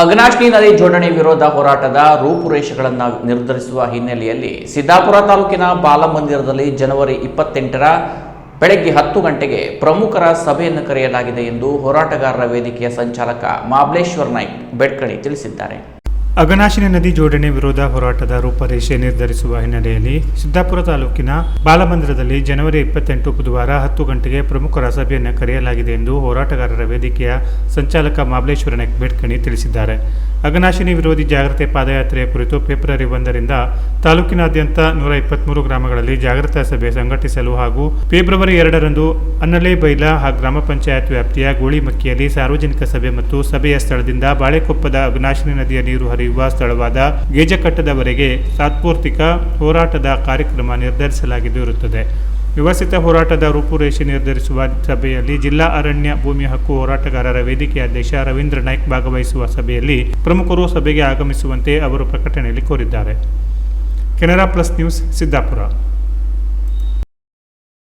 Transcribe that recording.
ಅಘನಾಶಿನಿ ನದಿ ಜೋಡಣೆ ವಿರೋಧ ಹೋರಾಟದ ರೂಪುರೇಷೆಗಳನ್ನು ನಿರ್ಧರಿಸುವ ಹಿನ್ನೆಲೆಯಲ್ಲಿ ಸಿದ್ದಾಪುರ ತಾಲೂಕಿನ ಬಾಲಮಂದಿರದಲ್ಲಿ ಜನವರಿ 28ರ ಬೆಳಗ್ಗೆ 10 ಗಂಟೆಗೆ ಪ್ರಮುಖರ ಸಭೆಯನ್ನು ಕರೆಯಲಾಗಿದೆ ಎಂದು ಹೋರಾಟಗಾರರ ವೇದಿಕೆಯ ಸಂಚಾಲಕ ಮಹಾಬಲೇಶ್ವರ್ ನಾಯ್ಕ್ ಬೆಡ್ಕಣಿ ತಿಳಿಸಿದ್ದಾರೆ. ಅಘನಾಶಿನಿ ನದಿ ಜೋಡಣೆ ವಿರೋಧ ಹೋರಾಟದ ರೂಪರೇಷೆ ನಿರ್ಧರಿಸುವ ಹಿನ್ನೆಲೆಯಲ್ಲಿ ಸಿದ್ದಾಪುರ ತಾಲೂಕಿನ ಬಾಲಮಂದಿರದಲ್ಲಿ ಜನವರಿ 28 ಬುಧವಾರ 10 ಗಂಟೆಗೆ ಪ್ರಮುಖರ ಸಭೆಯನ್ನು ಕರೆಯಲಾಗಿದೆ ಎಂದು ಹೋರಾಟಗಾರರ ವೇದಿಕೆಯ ಸಂಚಾಲಕ ಮಹಾಬಲೇಶ್ವರ ನಾಯ್ಕ್ ಬೆಡ್ಕಣಿ ತಿಳಿಸಿದ್ದಾರೆ. ಅಘನಾಶಿನಿ ವಿರೋಧಿ ಜಾಗೃತಿ ಪಾದಯಾತ್ರೆಯ ಕುರಿತು ಫೆಬ್ರವರಿ 1ರಿಂದ ತಾಲೂಕಿನಾದ್ಯಂತ 123 ಗ್ರಾಮಗಳಲ್ಲಿ ಜಾಗೃತಾ ಸಭೆ ಸಂಘಟಿಸಲು ಹಾಗೂ ಫೆಬ್ರವರಿ 2ರಂದು ಅನ್ನಲೇಬೈಲ ಗ್ರಾಮ ಪಂಚಾಯತ್ ವ್ಯಾಪ್ತಿಯ ಗೋಳಿಮಕ್ಕಿಯಲ್ಲಿ ಸಾರ್ವಜನಿಕ ಸಭೆ ಮತ್ತು ಸಭೆಯ ಸ್ಥಳದಿಂದ ಬಾಳೆಕೊಪ್ಪದ ಅಘನಾಶಿನಿ ನದಿಯ ನೀರು ಹರಿಯುವ ಸ್ಥಳವಾದ ಗೇಜಕಟ್ಟದವರೆಗೆ ಸಾತ್ಪೂರ್ತಿಕ ಹೋರಾಟದ ಕಾರ್ಯಕ್ರಮ ನಿರ್ಧರಿಸಲಾಗಿರುತ್ತದೆ. ವ್ಯವಸ್ಥಿತ ಹೋರಾಟದ ರೂಪುರೇಷೆ ನಿರ್ಧರಿಸುವ ಸಭೆಯಲ್ಲಿ ಜಿಲ್ಲಾ ಅರಣ್ಯ ಭೂಮಿ ಹಕ್ಕು ಹೋರಾಟಗಾರರ ವೇದಿಕೆಯ ಅಧ್ಯಕ್ಷ ರವೀಂದ್ರ ನಾಯ್ಕ್ ಭಾಗವಹಿಸುವ ಸಭೆಯಲ್ಲಿ ಪ್ರಮುಖರು ಸಭೆಗೆ ಆಗಮಿಸುವಂತೆ ಅವರು ಪ್ರಕಟಣೆಯಲ್ಲಿ ಕೋರಿದ್ದಾರೆ. Canara plus news, Siddapura.